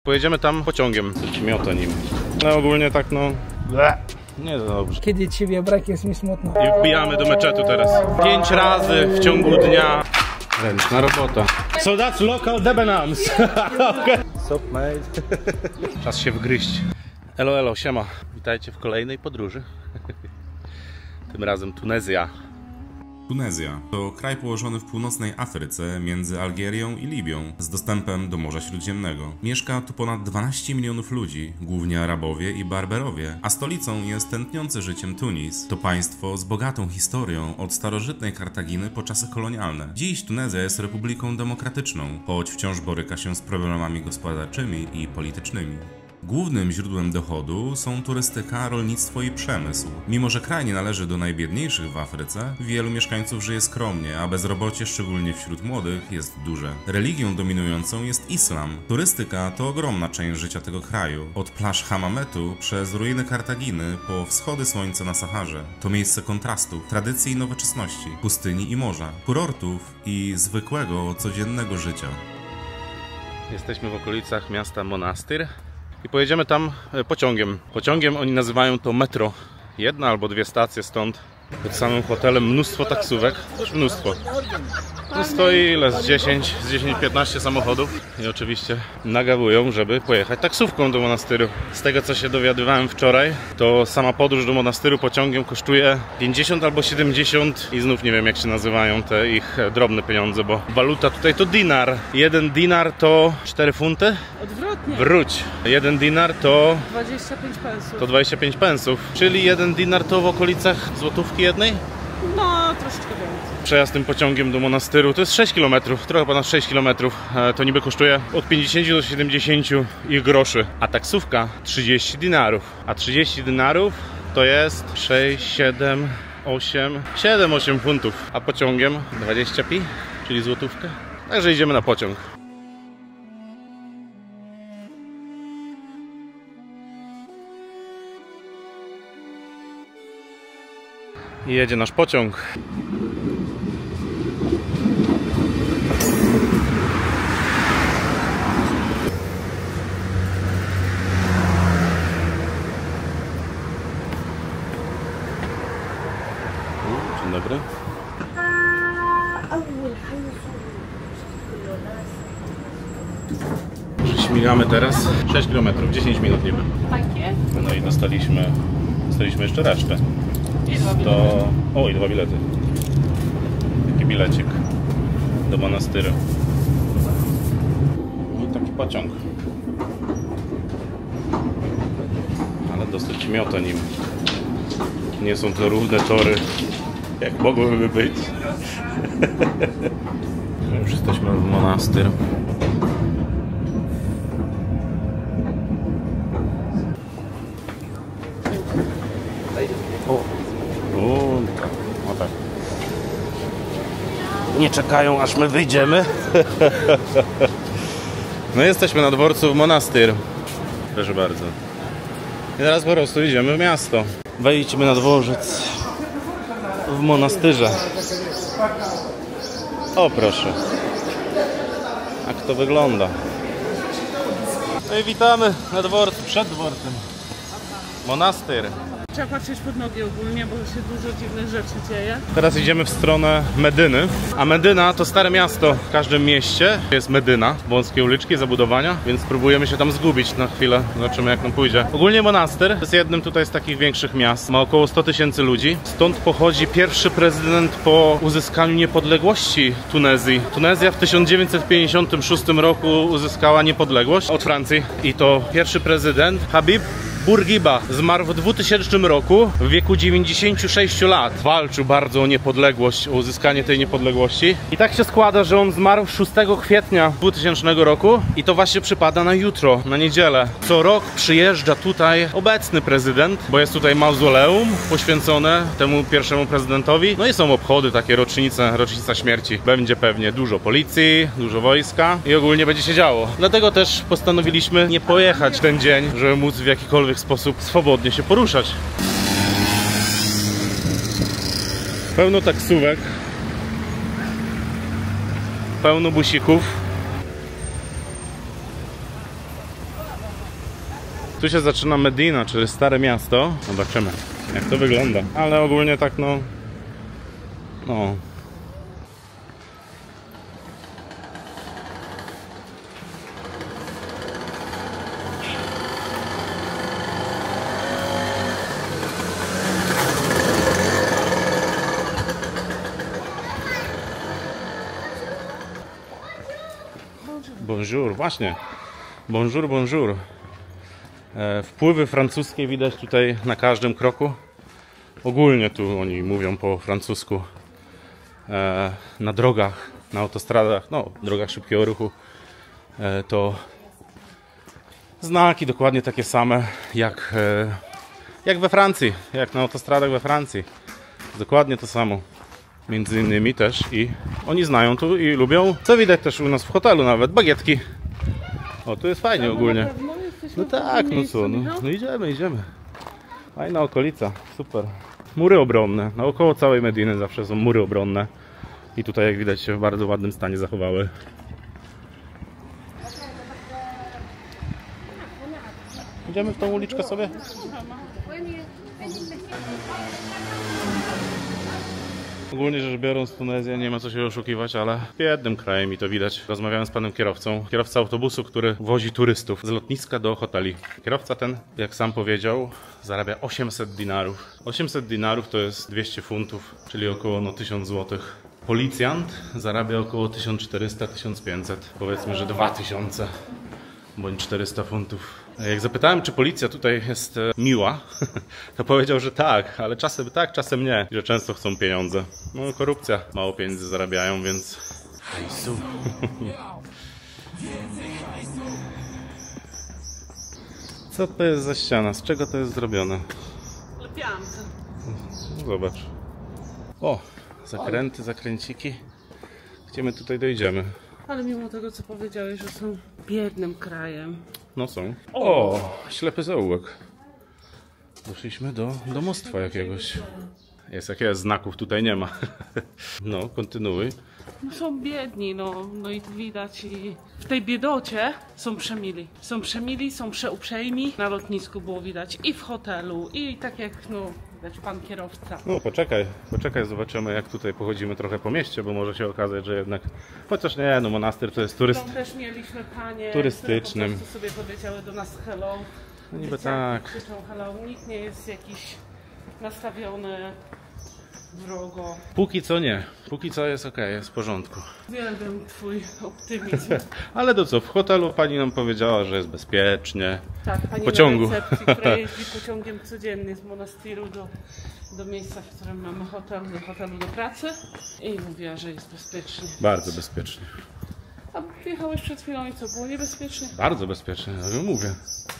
Pojedziemy tam pociągiem. Miota nim. No ogólnie tak no... Nie za dobrze. Kiedy ciebie brak, jest mi smutno. I wbijamy do meczetu teraz. 5 razy w ciągu dnia. Ręczna robota. So that's local debenhams. Okay. Sup, mate. Czas się wgryźć. Elo, elo, siema. Witajcie w kolejnej podróży. Tym razem Tunezja. Tunezja to kraj położony w północnej Afryce między Algierią i Libią z dostępem do Morza Śródziemnego. Mieszka tu ponad 12 milionów ludzi, głównie Arabowie i Berberowie, a stolicą jest tętniący życiem Tunis. To państwo z bogatą historią od starożytnej Kartaginy po czasy kolonialne. Dziś Tunezja jest republiką demokratyczną, choć wciąż boryka się z problemami gospodarczymi i politycznymi. Głównym źródłem dochodu są turystyka, rolnictwo i przemysł. Mimo że kraj nie należy do najbiedniejszych w Afryce, wielu mieszkańców żyje skromnie, a bezrobocie, szczególnie wśród młodych, jest duże. Religią dominującą jest islam. Turystyka to ogromna część życia tego kraju. Od plaż Hamametu przez ruiny Kartaginy po wschody słońca na Saharze. To miejsce kontrastów, tradycji i nowoczesności, pustyni i morza, kurortów i zwykłego, codziennego życia. Jesteśmy w okolicach miasta Monastir. I pojedziemy tam pociągiem. Pociągiem oni nazywają to metro. Jedna albo dwie stacje stąd. Pod samym hotelem mnóstwo taksówek. Też mnóstwo. Tu stoi ile? Z 10-15 samochodów. I oczywiście nagabują, żeby pojechać taksówką do Monastyru. Z tego co się dowiadywałem wczoraj, to sama podróż do Monastyru pociągiem kosztuje 50 albo 70 i znów nie wiem jak się nazywają te ich drobne pieniądze, bo waluta tutaj to dinar. 1 dinar to 4 funty? Odwrotnie. Wróć. 1 dinar to 25 pensów. To 25 pensów, czyli 1 dinar to w okolicach złotówki jednej? No, troszeczkę więcej. Przejazd tym pociągiem do Monastyru to jest 6 km, trochę ponad 6 km. To niby kosztuje od 50 do 70 ich groszy, a taksówka 30 dinarów. A 30 dinarów to jest 6, 7, 8 funtów, a pociągiem 20 pi, czyli złotówkę. Także idziemy na pociąg. I jedzie nasz pociąg. Dzień dobry. Śmigamy teraz 6 km, 10 minut niby. Takie? No i dostaliśmy jeszcze resztę. To... O, i 2 bilety. Taki bilecik do Monastyru. I taki pociąg. Ale dosyć miota nim. Nie są to równe tory, jak mogłyby być. Już jesteśmy w Monastyr. O tak. Nie czekają aż my wyjdziemy. No jesteśmy na dworcu w Monastyr. Proszę bardzo. I teraz po prostu idziemy w miasto. Wejdźmy na dworzec w Monastyrze. O proszę. Jak to wygląda. No i witamy na dworcu, przed dworcem. Monastyr. Trzeba patrzeć pod nogi ogólnie, bo się dużo dziwnych rzeczy dzieje. Teraz idziemy w stronę Medyny, a Medyna to stare miasto. W każdym mieście jest Medyna, wąskie uliczki, zabudowania, więc spróbujemy się tam zgubić na chwilę, zobaczymy jak nam pójdzie. Ogólnie Monastyr jest jednym tutaj z takich większych miast, ma około 100 000 ludzi. Stąd pochodzi pierwszy prezydent po uzyskaniu niepodległości Tunezji. Tunezja w 1956 roku uzyskała niepodległość od Francji i to pierwszy prezydent Habib Bourguiba zmarł w 2000 roku w wieku 96 lat. Walczył bardzo o niepodległość, o uzyskanie tej niepodległości. I tak się składa, że on zmarł 6 kwietnia 2000 roku i to właśnie przypada na jutro, na niedzielę. Co rok przyjeżdża tutaj obecny prezydent, bo jest tutaj mauzoleum poświęcone temu pierwszemu prezydentowi. No i są obchody, takie rocznica śmierci. Będzie pewnie dużo policji, dużo wojska i ogólnie będzie się działo. Dlatego też postanowiliśmy nie pojechać ten dzień, żeby móc w jakikolwiek sposób swobodnie się poruszać. Pełno taksówek, pełno busików. Tu się zaczyna Medina, czyli Stare Miasto. Zobaczymy, jak to wygląda. Ale ogólnie tak no... Bonjour, właśnie. Bonjour, bonjour. Wpływy francuskie widać tutaj na każdym kroku. Ogólnie tu oni mówią po francusku. Na drogach, na autostradach, no, drogach szybkiego ruchu. To znaki dokładnie takie same jak we Francji, jak na autostradach we Francji. Dokładnie to samo. Między innymi też i oni znają tu i lubią. Co widać też u nas w hotelu nawet, bagietki. O, tu jest fajnie ogólnie. No tak, no co, no idziemy. Fajna okolica, super. Mury obronne, naokoło całej Mediny zawsze są mury obronne. I tutaj jak widać się w bardzo ładnym stanie zachowały. Idziemy w tą uliczkę sobie? Ogólnie rzecz biorąc, Tunezja nie ma co się oszukiwać, ale biednym krajem i to widać. Rozmawiałem z panem kierowcą. Kierowca autobusu, który wozi turystów z lotniska do hoteli. Kierowca ten, jak sam powiedział, zarabia 800 dinarów. 800 dinarów to jest 200 funtów, czyli około 1000 złotych. Policjant zarabia około 1400-1500. Powiedzmy, że 2000 bądź 400 funtów. Jak zapytałem, czy policja tutaj jest miła, to powiedział, że tak, ale czasem tak, czasem nie. Że często chcą pieniądze. No korupcja, mało pieniędzy zarabiają, więc... Hejsu. Co to jest za ściana? Z czego to jest zrobione? Lepianka. No, zobacz. O, zakręty, zakręciki. Gdzie my tutaj dojdziemy? Ale mimo tego, co powiedziałeś, że są biednym krajem. No są. O, ślepy zaułek. Doszliśmy do domostwa jakiegoś. Jest jak jest, znaków tutaj nie ma. No, kontynuuj. No są biedni, no i widać i w tej biedocie są przemili. Są przemili, są przeuprzejmi. Na lotnisku było widać i w hotelu, i tak jak widać pan kierowca. No poczekaj, zobaczymy jak tutaj pochodzimy trochę po mieście, bo może się okazać, że jednak... Chociaż nie, no monastyr to jest Tam też mieliśmy panie, turystycznym. które po prostu sobie powiedziały do nas hello. No niby Dzieciaki tak. krzyczą hello, nikt nie jest jakiś nastawiony wrogo. Póki co nie. Póki co jest okej, jest w porządku. Uwielbiam twój optymizm. Ale to co, w hotelu pani nam powiedziała, że jest bezpiecznie. Tak, pani Pociągu. na recepcji, która jeździ pociągiem codziennie z monastyru do miejsca, w którym mamy hotel, do hotelu do pracy i mówiła, że jest bezpiecznie. Bardzo bezpiecznie. A jechałeś przed chwilą i co, było niebezpiecznie? Bardzo bezpiecznie, ja mówię.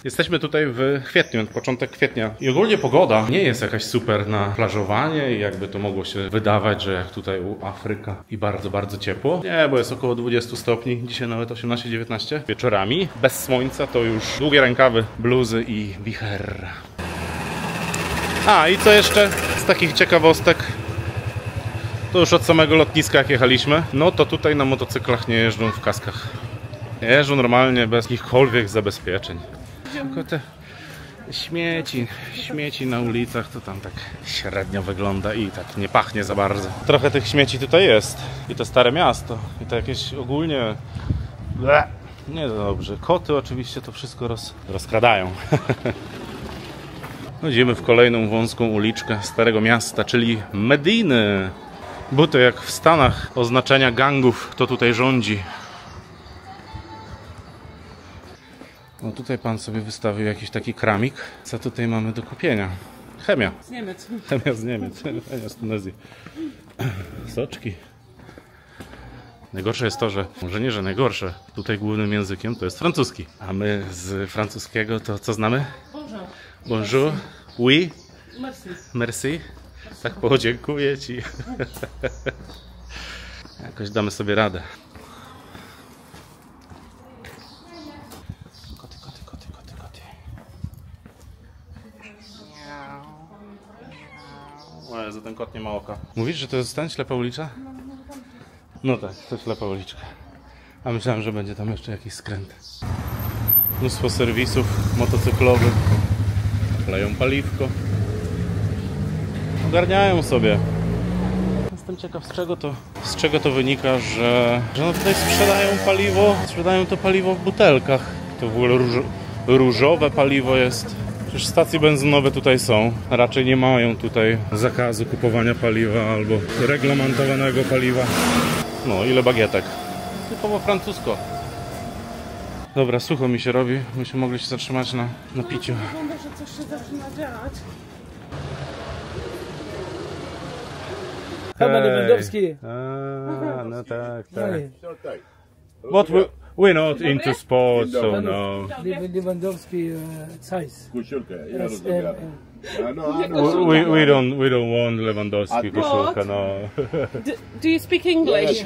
Jesteśmy tutaj w kwietniu, początek kwietnia. I ogólnie pogoda nie jest jakaś super na plażowanie i jakby to mogło się wydawać, że jak tutaj u Afryka i bardzo, bardzo ciepło. Nie, bo jest około 20 stopni, dzisiaj nawet 18-19. Wieczorami, bez słońca, to już długie rękawy, bluzy i wicher. A i co jeszcze z takich ciekawostek? To już od samego lotniska jak jechaliśmy, no to tutaj na motocyklach nie jeżdżą w kaskach. Jeżdżą normalnie bez jakichkolwiek zabezpieczeń. Tylko te śmieci na ulicach to tam tak średnio wygląda i tak nie pachnie za bardzo. Trochę tych śmieci tutaj jest i to Stare Miasto i to jakieś ogólnie... Nie dobrze. Koty oczywiście to wszystko rozkradają. Idziemy w kolejną wąską uliczkę Starego Miasta, czyli Mediny. Bo to jak w Stanach oznaczenia gangów, to tutaj rządzi. No tutaj pan sobie wystawił jakiś taki kramik. Co tutaj mamy do kupienia? Chemia. Z Niemiec. Chemia z Niemiec. Chemia z Tunezji. Soczki. Najgorsze jest to, że może nie, że najgorsze. Tutaj głównym językiem to jest francuski. A my z francuskiego to co znamy? Bonjour. Bonjour. Oui. Merci. Merci. Tak podziękuję ci. Jakoś damy sobie radę. Koty. O Jezu, ten kot nie ma oka. Mówisz, że to jest ten ślepa ulicza? No tak, to ślepa uliczka. A myślałem, że będzie tam jeszcze jakiś skręt. Mnóstwo serwisów motocyklowych. Leją paliwko. Ogarniają sobie. Jestem ciekaw, z czego to wynika, że no tutaj sprzedają to paliwo w butelkach. To w ogóle różowe paliwo jest. Przecież stacje benzynowe tutaj są. Raczej nie mają tutaj zakazu kupowania paliwa albo reglamentowanego paliwa. No, ile bagietek. Typowo francusko. Dobra, sucho mi się robi. Myśmy mogli się zatrzymać na piciu. Wygląda, że coś się zaczyna dziać. Chyba Lewandowski. No tak. But we're not into sports, so no. Lewandowski size. We don't want Lewandowski koszulka, no. Do you speak English?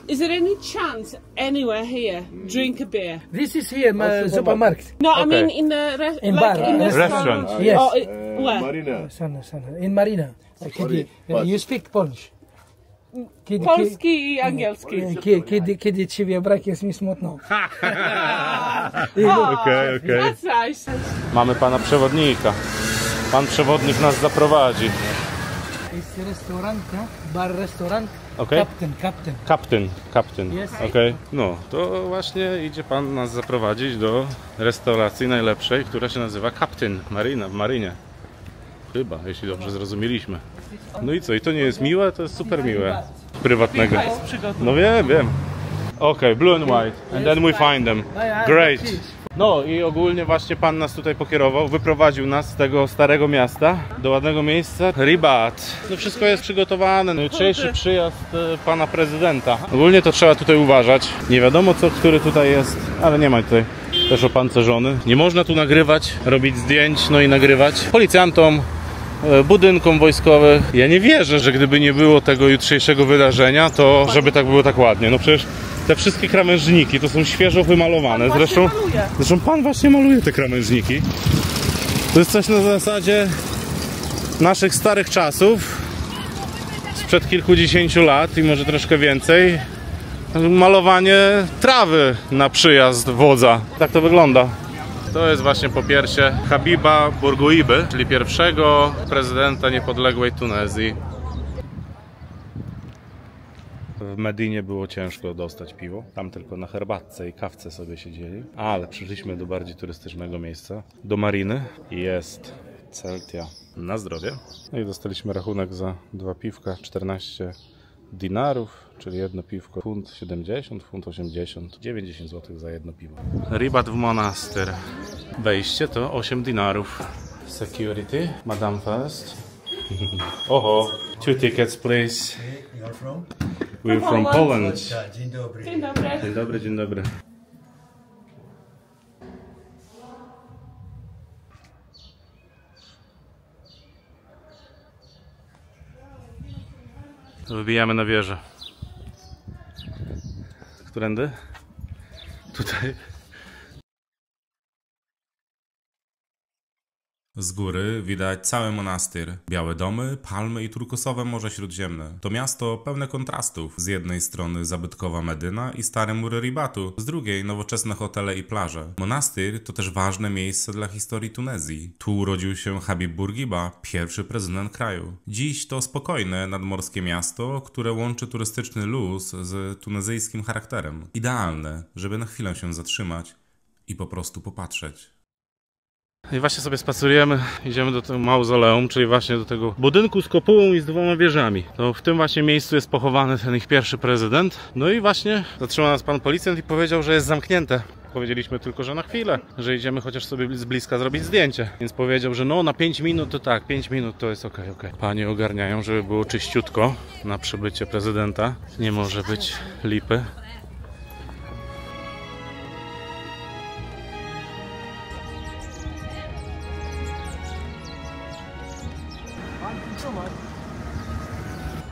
Is there any chance anywhere here drink a beer? This is here, my supermarket. No, I Okay. mean in the In bar, restaurant. Yes. Oh, where? Sana. In Marina. You speak Polish. Polski i angielski. Kiedy ciebie brak, jest mi smutno. Okej. That's nice. Mamy pana przewodnika. Pan przewodnik nas zaprowadzi. Jest restaurant, bar restaurant. Okej. Kaptyn. Yes. Okej. No, to właśnie idzie pan nas zaprowadzić do restauracji najlepszej, która się nazywa Kaptyn Marina w Marynie. Chyba, jeśli dobrze zrozumieliśmy. No i co? I to nie jest miłe? To jest super miłe. Prywatnego. Piłka jest przygotowana. No wiem. Okej, blue and white. And then we find them. Great. No i ogólnie właśnie pan nas tutaj pokierował, wyprowadził nas z tego starego miasta do ładnego miejsca. Ribat. No wszystko jest przygotowane. No, jutrzejszy przyjazd pana prezydenta. Ogólnie to trzeba tutaj uważać. Nie wiadomo co, który tutaj jest, ale nie ma tutaj też opancerzony. Nie można tu nagrywać, robić zdjęć, no i nagrywać. Policjantom, budynkom wojskowych. Ja nie wierzę, że gdyby nie było tego jutrzejszego wydarzenia, to żeby tak było tak ładnie. No przecież te wszystkie krawężniki to są świeżo wymalowane. Zresztą pan właśnie maluje te krawężniki. To jest coś na zasadzie naszych starych czasów. Sprzed kilkudziesięciu lat i może troszkę więcej. Malowanie trawy na przyjazd wodza. Tak to wygląda. To jest właśnie popiersie Habiba Bourguiby, czyli pierwszego prezydenta niepodległej Tunezji. W Medinie było ciężko dostać piwo. Tam tylko na herbatce i kawce sobie siedzieli. Ale przyszliśmy do bardziej turystycznego miejsca, do Mariny. Jest Celtia. Na zdrowie. No i dostaliśmy rachunek za 2 piwka, 14 dinarów, czyli jedno piwko, funt 70, funt 80, 90 zł za jedno piwo. Ribat w monastyr. Wejście to 8 dinarów. Security, madam first. Oho, 2 tickets please. You're from? We're from Poland. Dzień dobry. Dzień dobry. Dzień dobry, dzień dobry. Wybijamy na wieżę. Którędy? Tutaj. Z góry widać cały monastyr, białe domy, palmy i turkusowe Morze Śródziemne. To miasto pełne kontrastów. Z jednej strony zabytkowa Medyna i stare mury Ribatu, z drugiej nowoczesne hotele i plaże. Monastyr to też ważne miejsce dla historii Tunezji. Tu urodził się Habib Bourguiba, pierwszy prezydent kraju. Dziś to spokojne, nadmorskie miasto, które łączy turystyczny luz z tunezyjskim charakterem. Idealne, żeby na chwilę się zatrzymać i po prostu popatrzeć. I właśnie sobie spacerujemy, idziemy do tego mauzoleum, czyli właśnie do tego budynku z kopułą i z 2 wieżami. To w tym właśnie miejscu jest pochowany ten ich pierwszy prezydent. No i właśnie zatrzymał nas pan policjant i powiedział, że jest zamknięte. Powiedzieliśmy tylko, że na chwilę, że idziemy chociaż sobie z bliska zrobić zdjęcie. Więc powiedział, że no na 5 minut to tak, 5 minut to jest okej. Panie ogarniają, żeby było czyściutko na przybycie prezydenta. Nie może być lipy.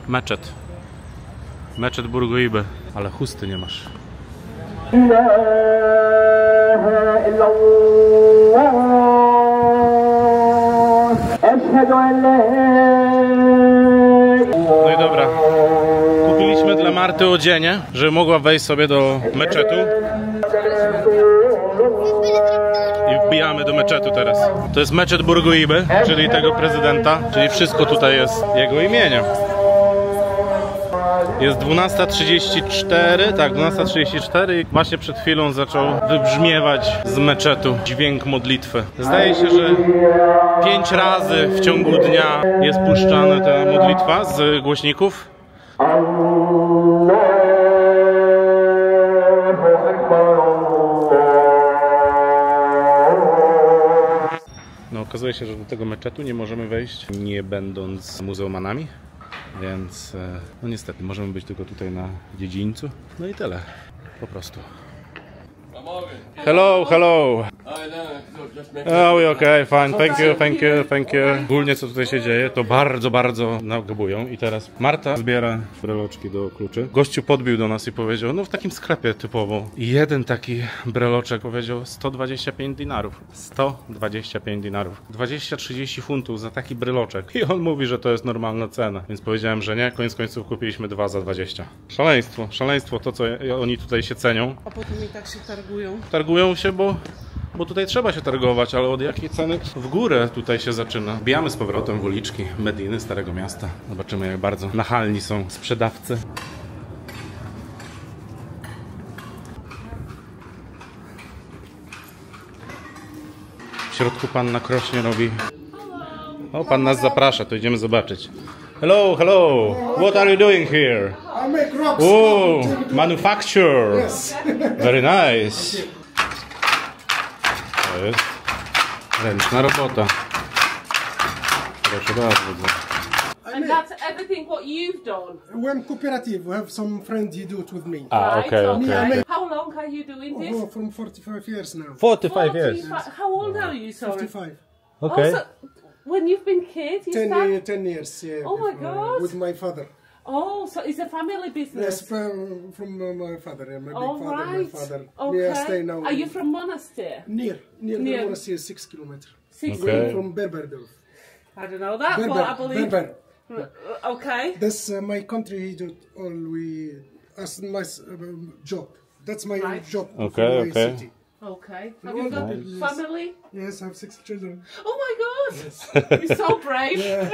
Meczet. Meczet Bourguiby. Ale chusty nie masz. No i dobra. Kupiliśmy dla Marty odzienie, żeby mogła wejść sobie do meczetu. Wbijamy do meczetu teraz. To jest meczet Burguiby, czyli tego prezydenta, czyli wszystko tutaj jest jego imieniem. Jest 12:34, tak, 12:34 i właśnie przed chwilą zaczął wybrzmiewać z meczetu dźwięk modlitwy. Zdaje się, że 5 razy w ciągu dnia jest puszczana ta modlitwa z głośników. No, okazuje się, że do tego meczetu nie możemy wejść, nie będąc muzułmanami. Więc, no niestety, możemy być tylko tutaj na dziedzińcu. No i tyle, po prostu. Hello, hello. Oh, we okay, fine, thank you, thank you, thank you. Ogólnie co tutaj się dzieje, to bardzo nagubują. I teraz Marta zbiera breloczki do kluczy. Gościu podbił do nas i powiedział, no w takim sklepie typowo. I jeden taki breloczek powiedział 125 dinarów. 125 dinarów. 20-30 funtów za taki breloczek. I on mówi, że to jest normalna cena. Więc powiedziałem, że nie. Koniec końców kupiliśmy 2 za 20. Szaleństwo, szaleństwo to, co oni tutaj się cenią. A potem i tak się targują. Targują się, bo tutaj trzeba się targować, ale od jakiej ceny w górę tutaj się zaczyna. Wbijamy z powrotem w uliczki Mediny, Starego Miasta. Zobaczymy, jak bardzo nachalni są sprzedawcy. W środku pan na krośnie robi... O, pan nas zaprasza, to idziemy zobaczyć. Hello, hello. What are you doing here? I make rocks. Oh, manufacture. Yes. Very nice. To jest ręczna robota. Proszę bardzo. And that's everything what you've done. When cooperative, we have some friend he do it with me. Ah, okay, okay. How long are you doing this? Oh, from 45 years now. 45 years. How old are you, sorry? 55. Okay. Oh, so when you've been kids, you start... 10 years, yeah. Oh my God. With my father. Oh, so it's a family business. Yes, from my father, my big All father, my right. father. Okay. Yeah, I stay now. Are you from Monastery? Near Near. Monastery, 6 kilometers. 6 Okay. From Berberdorf. I don't know that, but I believe... Berber. Okay. That's my country. He do all we as my job. That's my Right. job. Okay, from my okay. city. Okay. Have you got family? Yes, I have 6 children. Oh my God! You're so brave. Yeah,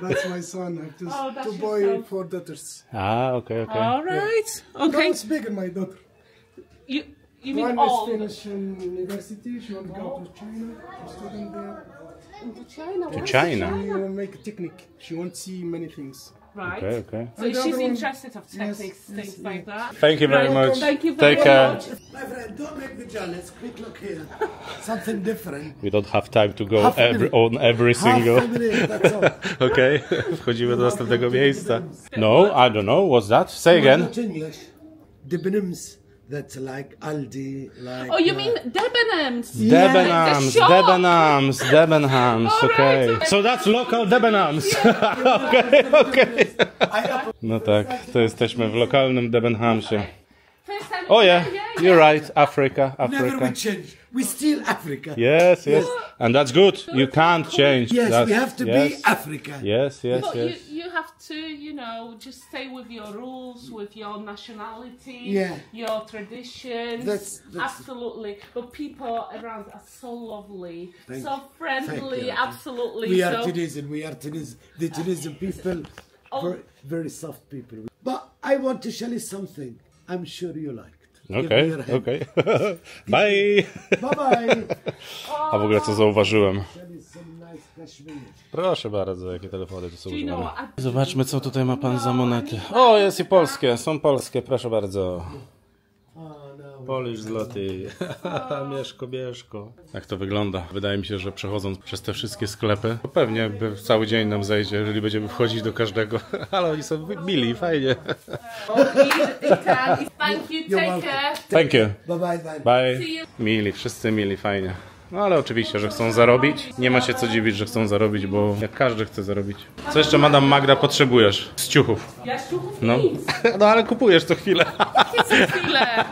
that's my son. I have Oh, that's two your boys, son. 4 daughters. Ah, okay, okay. All right. No, Okay. it's bigger, my daughter. You mean One all is finishing university. She want to go to China to study there. into China? To Why is China. She make a technique. She want to see many things. Right. Okay, okay. So And the she's other one- interested of techniques, yes, things yes. like that. Thank you very Right, much. Thank you very Take care. much. My friend, don't make me jealous. Quick look here. Something different. We don't have time to go Half a minute. on every single. Half a minute, that's all. Okay, wchodzimy do następnego miejsca. No, I don't know. What's that? Say again. Not English. Debenhams. That's like Aldi, like... Oh, you mean Debenhams? Debenhams, The shop. Debenhams, Debenhams, All okay. right. So that's local Debenhams. Okay, okay. No tak, to jesteśmy w lokalnym Debenhamsie. First time. Oh yeah, you're right, Africa, Never Africa. we change. We still Africa. Yes, yes. And that's good. You can't change. Yes, That's- we have to yes. be Africa. Yes, yes, But yes. you have to, you know, just stay with your rules, with your nationality, Yeah. your traditions. That's- absolutely. But people around are so lovely, Thank so you. friendly, Thank you. absolutely. We are so, Tunisian. We are Tunisian. The Tunisian people, Oh. very, very soft people. But I want to show you something. I'm sure you liked. Give me Okay, your hand. okay. Bye. Bye bye. A w ogóle co zauważyłem? Show you some nice cashmere. Proszę bardzo, jakie telefony tu są do you know używane. what? Zobaczmy, co tutaj ma pan za monety. O, jest i polskie, są polskie, proszę bardzo. Polish zloty. Mieszko, mieszko. Jak to wygląda? Wydaje mi się, że przechodząc przez te wszystkie sklepy, to pewnie by cały dzień nam zejdzie, jeżeli będziemy wchodzić do każdego. Ale oni są mili, fajnie. Thank you, take care. Thank you. Bye bye bye. Bye. See you. Mili, wszyscy mili, fajnie. No ale oczywiście, że chcą zarobić. Nie ma się co dziwić, że chcą zarobić, bo jak każdy chce zarobić. Co jeszcze, Madam Magda, potrzebujesz? Z ciuchów. Ja ściuchów No. nic. No ale kupujesz co chwilę. Za chwilę.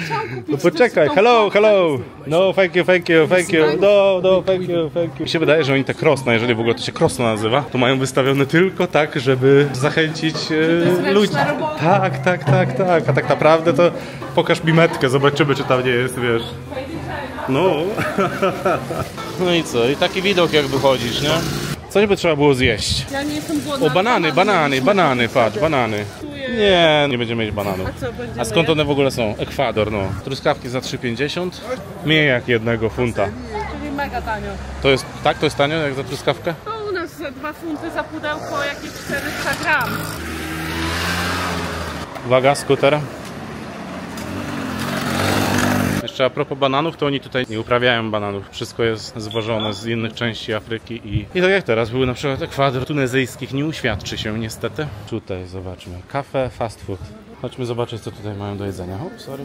Chciałam kupić No poczekaj, tą hello, płatkę. hello. No, thank you, thank you, thank you. No, no, thank you, thank you. Mi się wydaje, że oni te krosno, jeżeli w ogóle to się krosno nazywa, to mają wystawione tylko tak, żeby zachęcić ludzi. robota. Tak, tak, tak, tak. A tak naprawdę to pokaż mi metkę, zobaczymy, czy tam nie jest, wiesz. Fajny czaj. No. No i co? I taki widok jak wychodzisz, nie? Coś by trzeba było zjeść. Ja nie jestem głodna. O, banany, patrz, banany. Nie, nie będziemy mieć bananów. A co będziemy A skąd jeść? one w ogóle są? Ekwador, no. Truskawki za 3,50. Mniej jak 1 funta. Czyli mega tanio. To jest, tak? To jest tanio jak za truskawkę? No u nas za 2 funty za pudełko, jakieś 400 gram. Uwaga, skuter. Jeszcze a propos bananów, to oni tutaj nie uprawiają bananów. Wszystko jest zwożone z innych części Afryki i tak jak teraz był na przykład Ekwador tunezyjskich nie uświadczy się niestety. Tutaj zobaczmy. Kafe, fast food. Chodźmy zobaczyć co tutaj mają do jedzenia. O, sorry.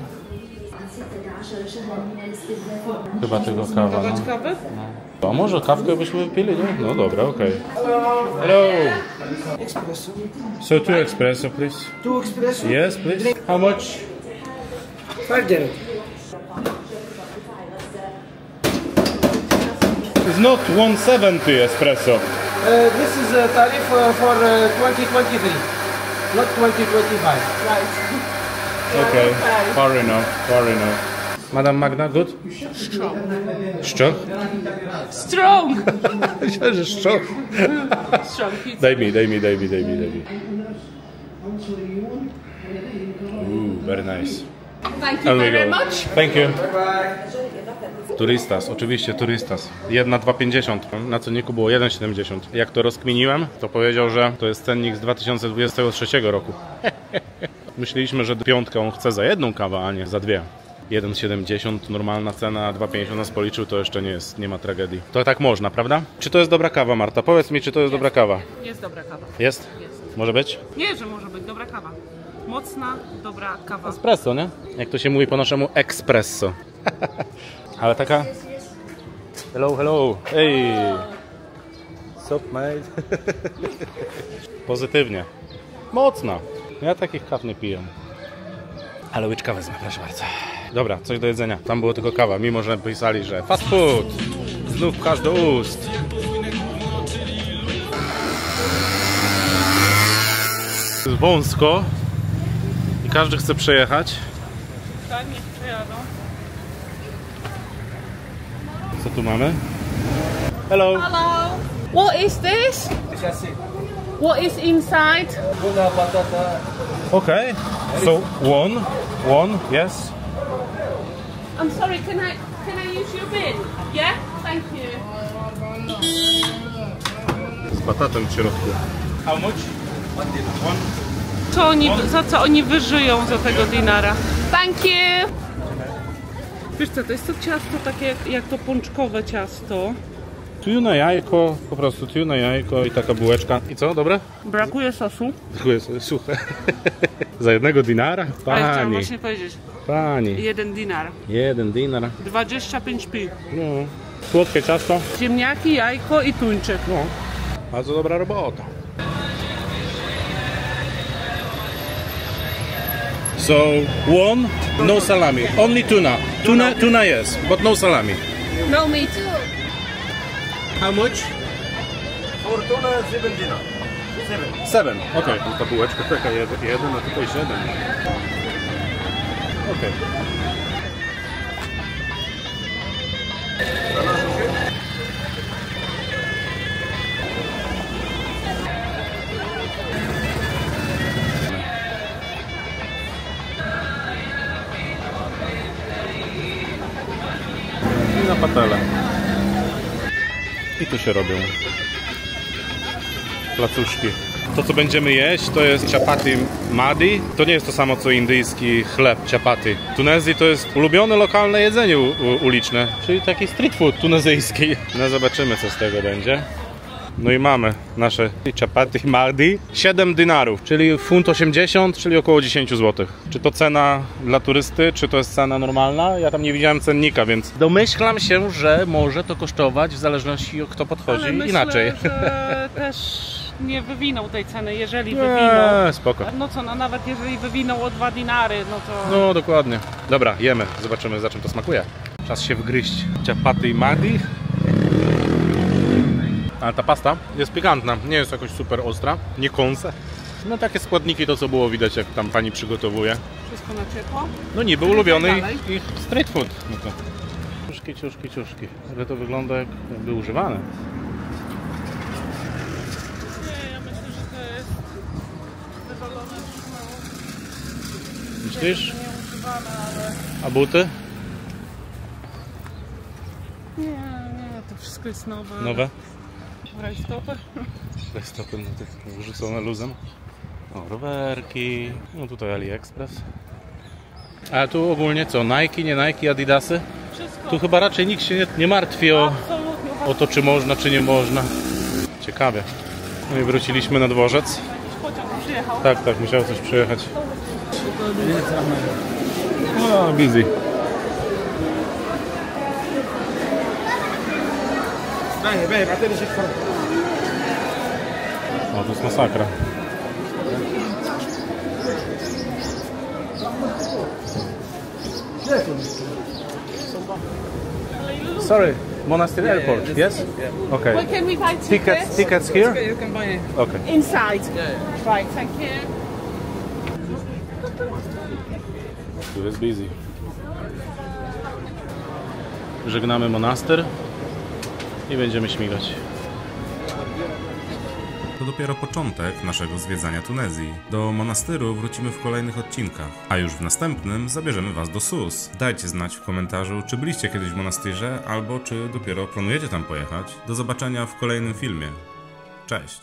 Chyba tylko kawa. No. Kawę? A może kawkę byśmy wypili, nie? No dobra, okej. Hello. Espresso. So 2 espresso, please. 2 espresso. Yes, please. How much? 5 dirham. It's not 170 espresso. This is a tariff for 2023, not 2025. Okay. Far enough. Far enough. Madam Magna, good? Szczoch? Strong! Myślę, że szczoch. Strong pizza. Daj mi. Ooh, very nice. Thank you very much. Thank you. Turistas, oczywiście Turistas. Jedna 2,50. Na cenniku było 1,70. Jak to rozkminiłem, to powiedział, że to jest cennik z 2023 roku. Myśleliśmy, że 5 on chce za 1 kawę, a nie za 2. 1,70 normalna cena, a 2,50 nas policzył, to jeszcze nie ma tragedii. To tak można, prawda? Czy to jest dobra kawa, Marta? Powiedz mi, czy to jest dobra kawa? Jest dobra kawa. Jest? Jest. Może być? Nie, że może być dobra kawa. Mocna, dobra kawa. Espresso, nie? Jak to się mówi po naszemu, espresso. Ale taka... Hello. Hey. Sup, mate. Pozytywnie. Mocna. Ja takich kaw nie piję. Ale łyczka wezmę, proszę bardzo. Dobra, coś do jedzenia. Tam było tylko kawa, mimo że pisali, że fast food. Znów kasz do ust. Jest wąsko i każdy chce przejechać. Tak, niech przejadą. Co tu mamy? Hello. Hello. What is this? What is inside? Okay. So one, yes. I'm sorry, can I use your bin? Yeah? Thank you. Z batatem w środku. How much? Za co oni wyżyją za tego dinara? Thank you! Wiesz co, to jest to ciasto takie jak to pączkowe ciasto. Tuna jajko, po prostu tuna jajko i taka bułeczka. I co, dobre? Brakuje sosu. Dziękuję sobie, suche. Za 1 dinara? Ale chciałam Pani, właśnie powiedzieć. pani. 1 dinar. 1 dinar. 25p. No. Słodkie ciasto. Ziemniaki, jajko i tuńczyk. No. Bardzo dobra robota. So, one, no salami. Only tuna. Tuna yes, but no salami. No meat. How much? Fortuna 7 dinar. 7. Okej. Ta bułeczka taka 1, a tutaj 7. Okej. I na patelę. I tu się robią placuszki. To co będziemy jeść to jest chapati madi. To nie jest to samo co indyjski chleb chapati. W Tunezji to jest ulubione lokalne jedzenie uliczne, czyli taki street food tunezyjski. No zobaczymy co z tego będzie. No i mamy nasze chapati madi. 7 dinarów, czyli funt 80, czyli około 10 zł. Czy to cena dla turysty, czy to jest cena normalna? Ja tam nie widziałem cennika, więc domyślam się, że może to kosztować w zależności od kto podchodzi Ale myślę, inaczej. że też nie wywinął tej ceny, jeżeli wywinął. Spoko. No co, no nawet jeżeli wywinął o 2 dinary, no to... No dokładnie. Dobra, jemy. Zobaczymy za czym to smakuje. Czas się wgryźć chapati madi. Ale ta pasta jest pikantna, nie jest jakoś super ostra, nie kąse. No takie składniki to co było widać jak tam pani przygotowuje. Wszystko na ciepło. No niby ulubiony dalej? ich street food. No to. Już ciuszki, ciuszki, ciuszki. Ale to wygląda jakby używane. Nie, ja myślę, że to jest wywalone szmało. Myślisz? Nieużywane, ale... A buty? Nie, to wszystko jest nowe. Nowe? Rajstopy. Stopy na tych wyrzucone luzem. O, rowerki. No tutaj AliExpress. A tu ogólnie co? Nike, nie Nike, Adidasy? Wszystko. Tu chyba raczej nikt się nie martwi Absolutnie. o to, czy można, czy nie można. Ciekawie. No i wróciliśmy na dworzec. Jakiś pociąg przyjechał. Tak, musiał coś przyjechać. O, busy. O, to jest masakra. Sorry, Monastir Airport, yes? Okay. Where can we buy tickets? Tickets here? You can buy it. Okay. Inside. Right, thank you. Tu jest busy. Żegnamy monaster i będziemy śmigać. To dopiero początek naszego zwiedzania Tunezji. Do monastyru wrócimy w kolejnych odcinkach, a już w następnym zabierzemy Was do Sus. Dajcie znać w komentarzu, czy byliście kiedyś w monastyrze, albo czy dopiero planujecie tam pojechać. Do zobaczenia w kolejnym filmie. Cześć!